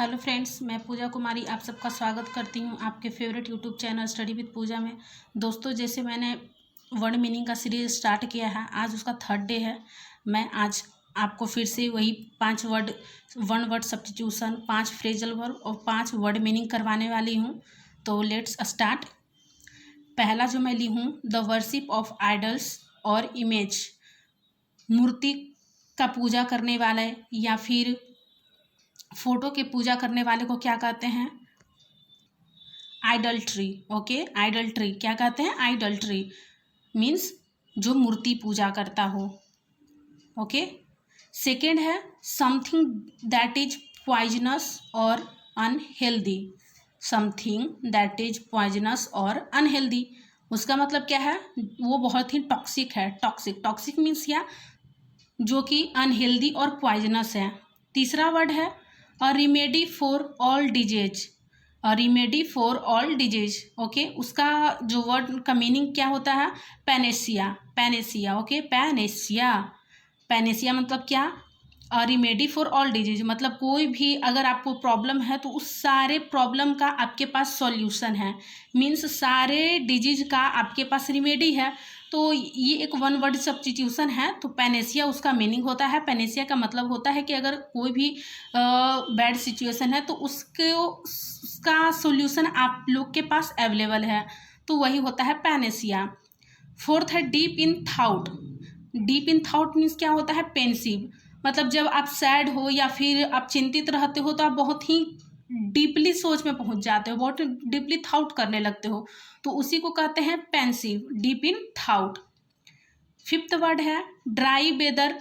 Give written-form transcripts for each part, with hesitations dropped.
Hello friends, मैं पूजा कुमारी आप सबका स्वागत करती हूँ आपके favourite YouTube channel study with Pooja में। दोस्तों, जैसे मैंने वर्ड मीनिंग का सीरीज स्टार्ट किया है, आज उसका 3rd डे है। मैं आज आपको फिर से वही 5 word, 1 word substitution, 5 phrasal verb और 5 वर्ड मीनिंग करवाने वाली हूँ। तो लेट्स स्टार्ट। पहला जो मैं ली हूँ, द वर्शिप ऑफ आइडल्स और इमेज, मूर्ति का पूजा करने वाले या फिर फोटो के पूजा करने वाले को क्या कहते हैं? आइडल्ट्री। ओके, आइडल्ट्री क्या कहते हैं? आइडल्ट्री मीन्स जो मूर्ति पूजा करता हो। ओके, सेकेंड है समथिंग दैट इज पॉइजनस और unhealthy. Something that is poisonous और अनहेल्दी, उसका मतलब क्या है? वो बहुत ही टॉक्सिक है। टॉक्सिक मीन्स क्या? जो कि अनहेल्दी और पॉइजनस है। तीसरा वर्ड है a remedy for all disease. A remedy for all disease. Okay, उसका जो वर्ड का मीनिंग क्या होता है? पैनेसिया। ओके, पैनेसिया मतलब क्या? अ रिमेडी फॉर ऑल डिजीज मतलब कोई भी अगर आपको प्रॉब्लम है तो उस सारे प्रॉब्लम का आपके पास सॉल्यूशन है। मीन्स सारे डिजीज का आपके पास रिमेडी है। तो ये एक 1 वर्ड सब्स्टिट्यूशन है। तो पैनेसिया उसका मीनिंग होता है। पैनेसिया का मतलब होता है कि अगर कोई भी बैड सिचुएशन है तो उसका सॉल्यूशन आप लोग के पास अवेलेबल है, तो वही होता है पैनेसिया। फोर्थ है deep in thought. Deep in thought means क्या होता है? पेंसिव मतलब जब आप सैड हो या फिर आप चिंतित रहते हो तो आप बहुत ही डीपली सोच में पहुंच जाते हो, बहुत डीपली थाउट करने लगते हो, तो उसी को कहते हैं pensive, deep in thought. 5th word है dry weather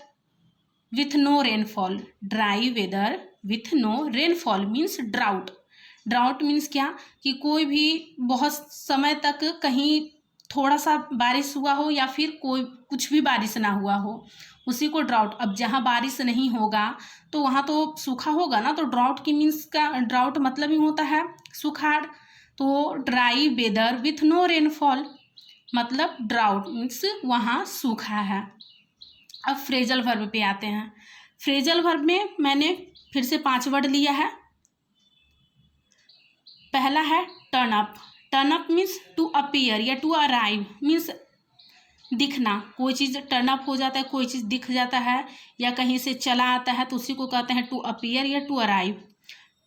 with no rainfall. Dry weather with no rainfall means drought. Drought means क्या? कि कोई भी बहुत समय तक कहीं थोड़ा सा बारिश हुआ हो या फिर कोई कुछ भी बारिश ना हुआ हो, उसी को ड्राउट। अब जहाँ बारिश नहीं होगा तो वहाँ तो सूखा होगा ना, तो ड्राउट की मीन्स का ड्राउट मतलब ही होता है सुखाड़। तो dry weather with no rainfall मतलब ड्राउट मीन्स वहाँ सूखा है। अब फ्रेजल वर्ब पे आते हैं। फ्रेजल वर्ब में मैंने फिर से 5 वर्ड लिया है। पहला है turn up. Turn up means to appear या टू अराइव मीन्स दिखना। कोई चीज़ टर्न अप हो जाता है, कोई चीज़ दिख जाता है या कहीं से चला आता है, तो उसी को कहते हैं टू अपीयर या to arrive.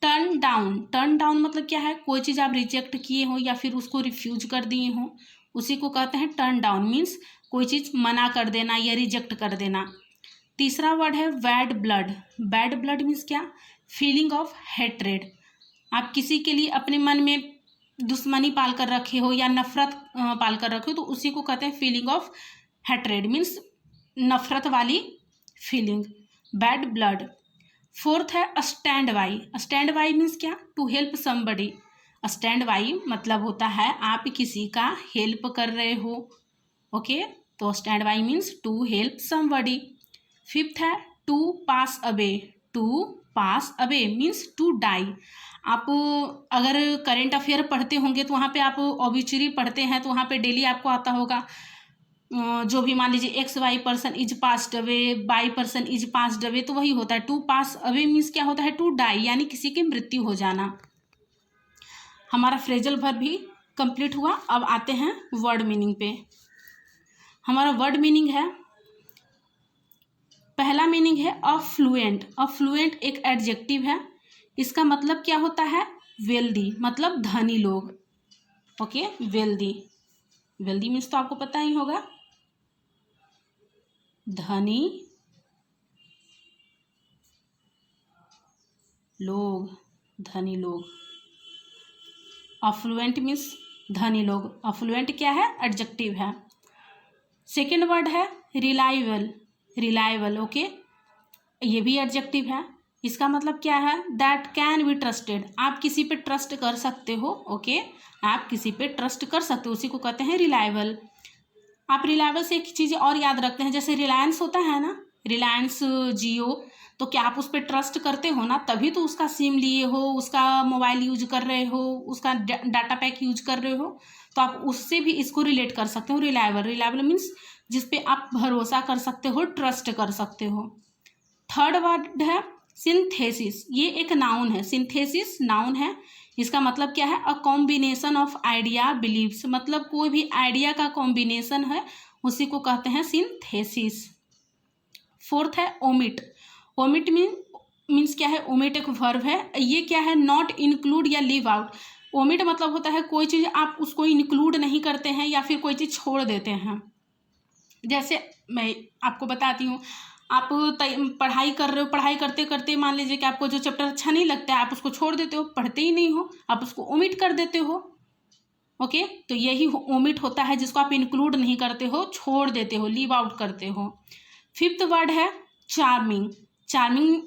Turn down. Turn down मतलब क्या है? कोई चीज़ आप रिजेक्ट किए हो या फिर उसको रिफ्यूज कर दिए हो, उसी को कहते हैं टर्न डाउन मीन्स कोई चीज़ मना कर देना या रिजेक्ट कर देना। तीसरा वर्ड है bad blood. Bad blood means क्या? Feeling of hatred. आप किसी के लिए अपने मन में दुश्मनी पाल कर रखे हो या नफरत पाल कर रखे हो, तो उसी को कहते हैं फीलिंग ऑफ हेट्रेड मीन्स नफरत वाली फीलिंग, बैड ब्लड। 4th है stand by. Stand by means क्या? To help somebody. Stand by मतलब होता है आप किसी का हेल्प कर रहे हो। ओके, तो stand by means to help somebody. 5th है to pass away. To pass away means to die. आप अगर करेंट अफेयर पढ़ते होंगे तो वहाँ पे आप ऑब्ituary पढ़ते हैं, तो वहाँ पे डेली आपको आता होगा जो भी मान लीजिए XY person is passed away, Y person is passed away, तो वही होता है टू पास अवे मीन्स क्या होता है? टू डाई यानी किसी की मृत्यु हो जाना। हमारा फ्रेजल वर्ब भी कंप्लीट हुआ। अब आते हैं वर्ड मीनिंग पे। हमारा वर्ड मीनिंग है, पहला मीनिंग है अफ्लुएंट। अफ्लुएंट एक एडजेक्टिव है, इसका मतलब क्या होता है? वेल्दी मतलब धनी लोग। Okay, wealthy. वेल्दी मीन्स तो आपको पता ही होगा, धनी लोग, धनी लोग। अफ्लुएंट मीन्स धनी लोग। अफ्लुएंट क्या है? एडजेक्टिव है। सेकेंड वर्ड है रिलायबल। रिलायबल ओके, ये भी एडजेक्टिव है। इसका मतलब क्या है? That can be trusted. आप किसी पे ट्रस्ट कर सकते हो। ओके, आप किसी पे ट्रस्ट कर सकते हो, उसी को कहते हैं रिलायबल। आप रिलायबल से एक चीज़ और याद रखते हैं, जैसे रिलायंस होता है ना, रिलायंस जियो, तो क्या आप उस पर ट्रस्ट करते हो ना? तभी तो उसका सिम लिए हो, उसका मोबाइल यूज कर रहे हो, उसका डाटा पैक यूज कर रहे हो, तो आप उससे भी इसको रिलेट कर सकते हो। रिलायबल, रिलायबल मीन्स जिस पे आप भरोसा कर सकते हो, ट्रस्ट कर सकते हो। थर्ड वर्ड है सिंथेसिस ये एक नाउन है, सिंथेसिस नाउन है। इसका मतलब क्या है? A combination of idea believes, मतलब कोई भी आइडिया का कॉम्बिनेशन है उसी को कहते हैं सिंथेसिस। फोर्थ है ओमिट। ओमिट मीन्स क्या है? ओमिट एक वर्ब है। ये क्या है? नॉट इंक्लूड या लीव आउट। ओमिट मतलब होता है कोई चीज़ आप उसको इंक्लूड नहीं करते हैं या फिर कोई चीज़ छोड़ देते हैं। जैसे मैं आपको बताती हूँ, आप पढ़ाई कर रहे हो, पढ़ाई करते करते मान लीजिए कि आपको जो चैप्टर अच्छा नहीं लगता है आप उसको छोड़ देते हो, पढ़ते ही नहीं हो, आप उसको ओमिट कर देते हो। ओके, तो यही ओमिट होता है जिसको आप इंक्लूड नहीं करते हो, छोड़ देते हो, लीव आउट करते हो। फिफ्थ वर्ड है चार्मिंग। चार्मिंग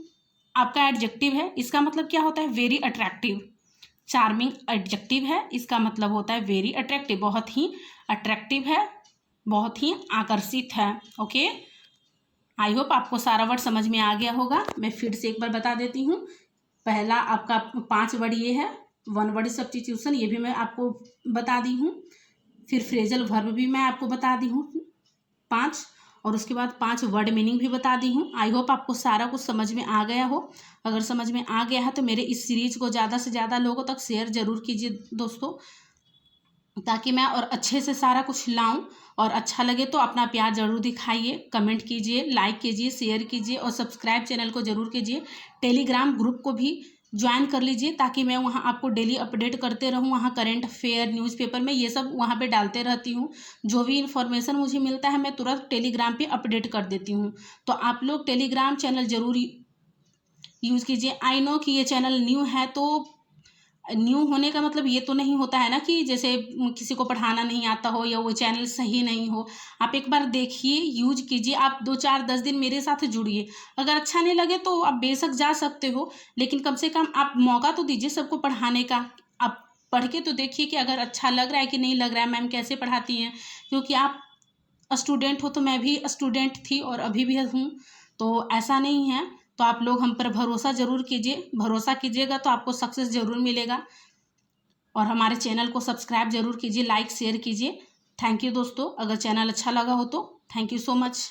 आपका एडजेक्टिव है। इसका मतलब क्या होता है? Very attractive. चार्मिंग एडजेक्टिव है, इसका मतलब होता है वेरी अट्रैक्टिव, बहुत ही अट्रैक्टिव है, बहुत ही आकर्षित है। ओके, आई होप आपको सारा वर्ड समझ में आ गया होगा। मैं फिर से एक बार बता देती हूँ। पहला आपका 5 वर्ड ये है, 1 वर्ड सब्स्टिट्यूशन, ये भी मैं आपको बता दी हूँ। फिर फ्रेजल वर्ब भी मैं आपको बता दी हूँ 5, और उसके बाद 5 वर्ड मीनिंग भी बता दी हूँ। आई होप आपको सारा कुछ समझ में आ गया हो। अगर समझ में आ गया है तो मेरे इस सीरीज को ज़्यादा से ज़्यादा लोगों तक शेयर जरूर कीजिए दोस्तों, ताकि मैं और अच्छे से सारा कुछ लाऊं। और अच्छा लगे तो अपना प्यार ज़रूर दिखाइए, कमेंट कीजिए, लाइक कीजिए, शेयर कीजिए और सब्सक्राइब चैनल को ज़रूर कीजिए। टेलीग्राम ग्रुप को भी ज्वाइन कर लीजिए ताकि मैं वहाँ आपको डेली अपडेट करते रहूँ। वहाँ करंट अफेयर, न्यूज़पेपर में ये सब वहाँ पे डालते रहती हूँ। जो भी इन्फॉर्मेशन मुझे मिलता है मैं तुरंत टेलीग्राम पे अपडेट कर देती हूँ। तो आप लोग टेलीग्राम चैनल ज़रूर यूज़ कीजिए। आई नो कि ये चैनल न्यू है, तो न्यू होने का मतलब ये तो नहीं होता है ना कि जैसे किसी को पढ़ाना नहीं आता हो या वो चैनल सही नहीं हो। आप एक बार देखिए, यूज कीजिए, आप 2-4-10 दिन मेरे साथ जुड़िए। अगर अच्छा नहीं लगे तो आप बेशक जा सकते हो, लेकिन कम से कम आप मौका तो दीजिए सबको पढ़ाने का। आप पढ़ के तो देखिए कि अगर अच्छा लग रहा है कि नहीं लग रहा है, मैम कैसे पढ़ाती हैं। क्योंकि आप स्टूडेंट हो तो मैं भी स्टूडेंट थी और अभी भी हूँ, तो ऐसा नहीं है। तो आप लोग हम पर भरोसा ज़रूर कीजिए, भरोसा कीजिएगा तो आपको सक्सेस ज़रूर मिलेगा। और हमारे चैनल को सब्सक्राइब ज़रूर कीजिए, लाइक शेयर कीजिए। थैंक यू दोस्तों, अगर चैनल अच्छा लगा हो तो थैंक यू सो मच।